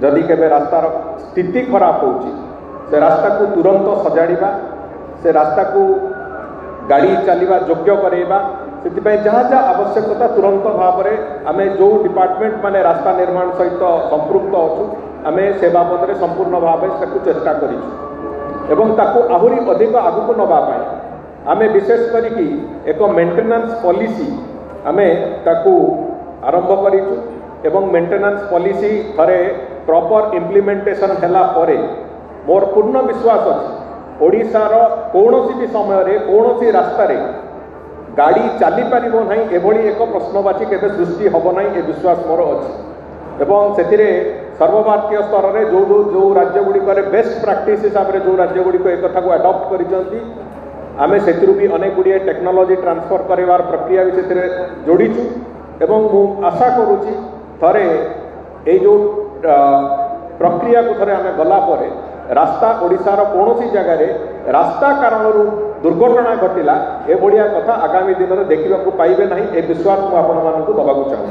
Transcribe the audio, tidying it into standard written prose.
जदि केबे रास्तार स्थिति खराब होची से रास्ता को तुरंत सजाड़िबा से रास्ता को गाड़ी चलवा योग्य करेबा से जहाँ जहाँ आवश्यकता तुरंत भाव में आम जो डिपार्टमेंट माने रास्ता निर्माण सहित संपृक्त अच्छु आम से बाबद संपूर्ण भाव से चेष्टा करूँ आहरी अधिक आगक नवाई आम विशेष करी एक मेंटेनेंस पॉलिसी आम ताकू आरंभ करूँ मेंटेनेंस पॉलिसी थरे प्रॉपर इम्प्लीमेंटेशन हैला परे मोर पूर्ण विश्वास अच्छी ओडिशार कौनसी भी समय कौनसी रास्ता गाड़ी चली पार ना एभली एक प्रश्नवाची केबे सृष्टि हम ना ये विश्वास मोर अच्छी एवं से सर्वभारतीय स्तर में जो जो राज्य गुड़िक बेस्ट प्रैक्टिस हिसाब से जो राज्य गुड़िक एक कथा को अडॉप्ट कर आमे से भी अनेक गुड़िए टेक्नोलॉजी ट्रांसफर करार प्रक्रिया भी से जोड़ीचु एवं मु आशा करुच्ची थरे ये जो प्रक्रिया को थरे आमे गला परे रास्ता ओडिशार कौनसी जगार रास्ता कारण दुर्घटना घटिला ए भलिया कथा आगामी दिन में देखा पाइबे ना ए विश्वास मुझे आपण मानक दबाक चाहूँ।